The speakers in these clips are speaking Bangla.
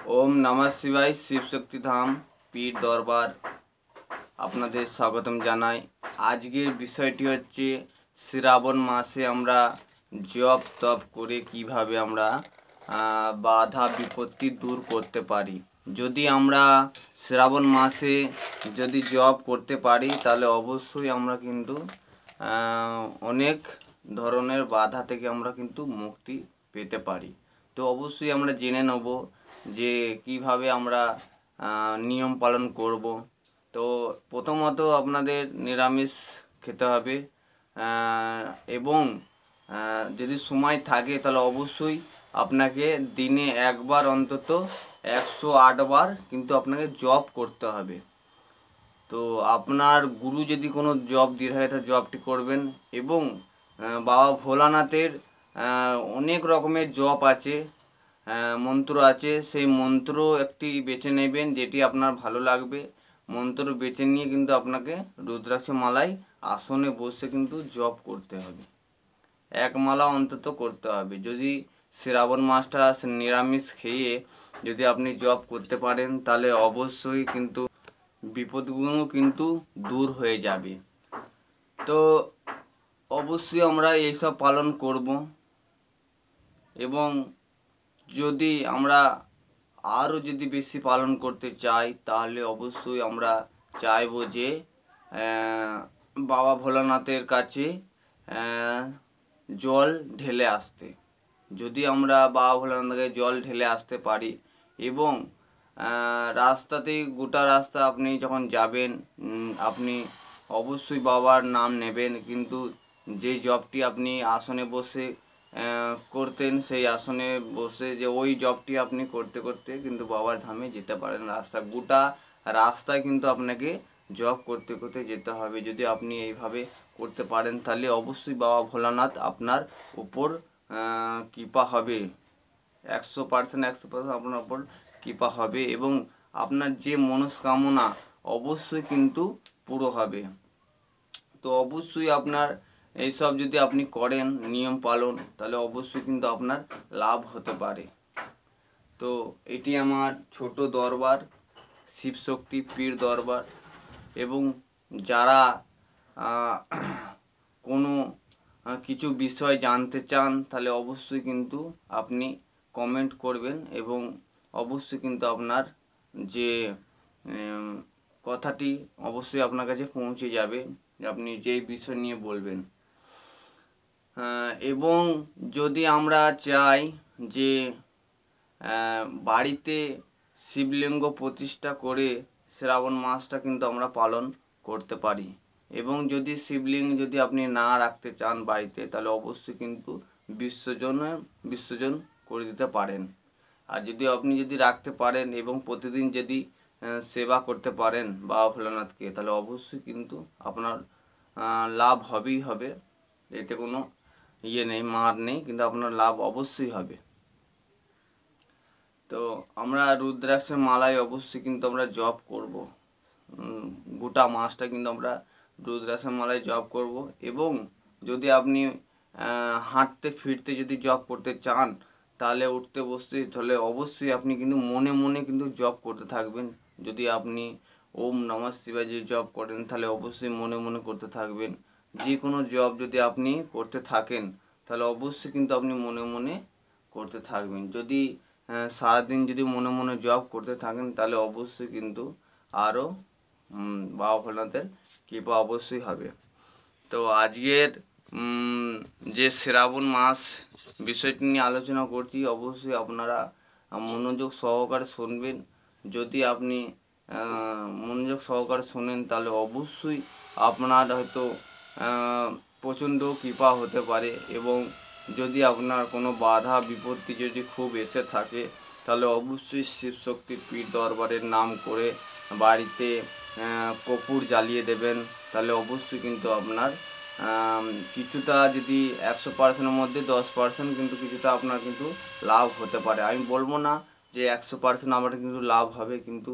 ओम नमः शिवाय शिव शक्ति धाम पीर दरबार আপনাদের স্বাগতম জানাই। আজকের বিষয়টি হচ্ছে শ্রাবণ মাসে আমরা জপ তপ করে কিভাবে আমরা বাধা বিপত্তি দূর করতে পারি। যদি আমরা শ্রাবণ মাসে যদি জপ করতে পারি তাহলে অবশ্যই আমরা কিন্তু অনেক ধরনের বাধা থেকে আমরা কিন্তু মুক্তি পেতে পারি। তো অবশ্যই আমরা জেনে নেব যে কিভাবে আমরা নিয়ম পালন করব। তো প্রথমত আপনাদের নিরামিষ খেতে হবে এবং যদি সময় থাকে তাহলে অবশ্যই আপনাকে দিনে একবার অন্তত 108 বার কিন্তু আপনাকে জপ করতে হবে। তো আপনার গুরু যদি কোনো জপ দিয়ে থাকে তাহলে জপটি করবেন এবং বাবা ভোলানাথের অনেক রকমের জপ আছে, মন্ত্র আছে, সেই মন্ত্র একটি বেছে নেবেন যেটি আপনার ভালো লাগবে। মন্ত্র বেছে নিয়ে কিন্তু আপনাকে রুদ্রাক্ষ মালায় আসনে বসে কিন্তু জপ করতে হবে, এক মালা অন্তত করতে হবে। যদি শ্রাবণ মাসটা নিরামিষ খেয়ে যদি আপনি জপ করতে পারেন তাহলে অবশ্যই কিন্তু বিপদগুলো কিন্তু দূর হয়ে যাবে। তো অবশ্যই আমরা এইসব পালন করব এবং যদি আমরা আরও যদি বেশি পালন করতে চাই তাহলে অবশ্যই আমরা চাইব যে বাবা ভোলানাথের কাছে জল ঢেলে আসতে। যদি আমরা বাবা ভোলানাথকে জল ঢেলে আসতে পারি এবং রাস্তাতেই গোটা রাস্তা আপনি যখন যাবেন আপনি অবশ্যই বাবার নাম নেবেন, কিন্তু যে জপটি আপনি আসনে বসে করতেন সেই আসনে বসে যে ওই জপটি আপনি করতে করতে কিন্তু বাবার ধামে যেতে পারেন। গোটা রাস্তায় কিন্তু আপনাকে জপ করতে করতে যেতে হবে। যদি আপনি এইভাবে করতে পারেন তাহলে অবশ্যই বাবা ভোলানাথ আপনার উপর কৃপা হবে, 100% আপনার উপর কৃপা হবে এবং আপনার যে মনস্কামনা অবশ্যই কিন্তু পুরো হবে। তো অবশ্যই আপনার এইসব যদি আপনি করেন নিয়ম পালন তাহলে অবশ্যই কিন্তু আপনার লাভ হতে পারে। তো এটি আমার ছোট দরবার, শিবশক্তি পীর দরবার, এবং যারা কোনো কিছু বিষয় জানতে চান তাহলে অবশ্যই কিন্তু আপনি কমেন্ট করবেন এবং অবশ্যই কিন্তু আপনার যে কথাটি অবশ্যই আপনার কাছে পৌঁছে যাবে, আপনি যেই বিষয় নিয়ে বলবেন। এবং যদি আমরা চাই যে বাড়িতে শিবলিঙ্গ প্রতিষ্ঠা করে শ্রাবণ মাসটা কিন্তু আমরা পালন করতে পারি এবং যদি শিবলিঙ্গ যদি আপনি না রাখতে চান বাড়িতে তাহলে অবশ্যই কিন্তু বিসর্জন করে দিতে পারেন। আর যদি আপনি যদি রাখতে পারেন এবং প্রতিদিন যদি সেবা করতে পারেন বাবা ভোলানাথকে তাহলে অবশ্যই কিন্তু আপনার লাভ হবেই হবে, এতে কোনো নেই, মার নেই, কিন্তু আপনার লাভ অবশ্যই হবে। তো আমরা রুদ্রাক্ষের মালায় অবশ্যই কিন্তু আমরা জপ করব, গোটা মাসটা কিন্তু আমরা রুদ্রাক্ষের মালায় জপ করব এবং যদি আপনি হাঁটতে ফিরতে যদি জপ করতে চান তাহলে উঠতে বসতে তাহলে অবশ্যই আপনি কিন্তু মনে মনে কিন্তু জপ করতে থাকবেন। যদি আপনি ওম নমঃ শিবায় যদি জপ করেন তাহলে অবশ্যই মনে মনে করতে থাকবেন। যে কোনো জপ যদি আপনি করতে থাকেন তাহলে অবশ্যই কিন্তু আপনি মনে মনে করতে থাকবেন। যদি সারাদিন যদি মনে মনে জপ করতে থাকেন তাহলে অবশ্যই কিন্তু আরও বাবা ভোলানাথের কৃপা অবশ্যই হবে। তো আজকের যে শ্রাবণ মাস বিষয়টি নিয়ে আলোচনা করছি অবশ্যই আপনারা মনোযোগ সহকারে শুনবেন। যদি আপনি মনোযোগ সহকারে শোনেন তাহলে অবশ্যই আপনার হয়তো প্রচণ্ড কৃপা হতে পারে এবং যদি আপনার কোনো বাধা বিপত্তি যদি খুব এসে থাকে তাহলে অবশ্যই শিবশক্তি পীর দরবারের নাম করে বাড়িতে কর্পূর জ্বালিয়ে দেবেন। তাহলে অবশ্যই কিন্তু আপনার কিছুটা যদি 100%-এর মধ্যে 10% কিন্তু কিছুটা আপনার কিন্তু লাভ হতে পারে। আমি বলবো না যে 100% আমার কিন্তু লাভ হবে, কিন্তু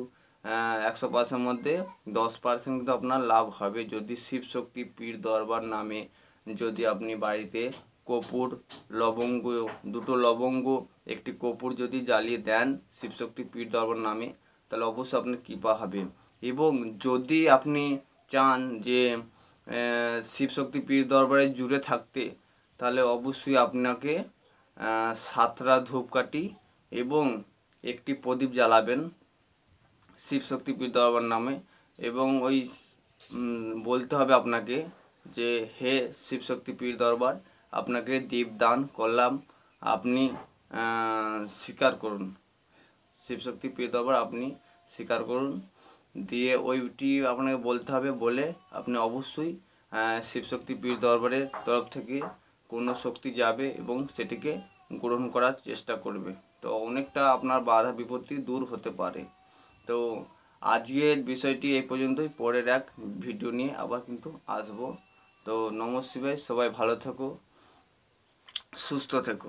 100%-এর মধ্যে 10% কিন্তু আপনার লাভ হবে যদি শিবশক্তি পীর দরবার নামে যদি আপনি বাড়িতে কর্পূর, লবঙ্গ, দুটো লবঙ্গ, একটি কর্পূর যদি জ্বালিয়ে দেন শিবশক্তি পীর দরবার নামে, তাহলে অবশ্যই আপনার কৃপা হবে। এবং যদি আপনি চান যে শিবশক্তি পীর দরবারে জুড়ে থাকতে, তাহলে অবশ্যই আপনাকে 7টা ধূপকাঠি এবং একটি প্রদীপ জ্বালাবেন শিবশক্তি পীর দরবার নামে। এবং ওই বলতে হবে আপনাকে যে হে শিবশক্তি পীর দরবার, আপনাকে দীপ দান করলাম, আপনি স্বীকার করুন। শিবশক্তি পীর দরবার আপনি স্বীকার করুন, দিয়ে ওইটি আপনাকে বলতে হবে। বলে আপনি অবশ্যই শিবশক্তি পীর দরবারের তরফ থেকে কোনো শক্তি যাবে এবং সেটিকে গ্রহণ করার চেষ্টা করবে। তো অনেকটা আপনার বাধা বিপত্তি দূর হতে পারে। তো আজকের বিষয়টি এই পর্যন্তই। পরের এক ভিডিও নিয়ে আবার কিন্তু আসবো। তো নমঃ শিবায়, সবাই ভালো থেকো, সুস্থ থেকো।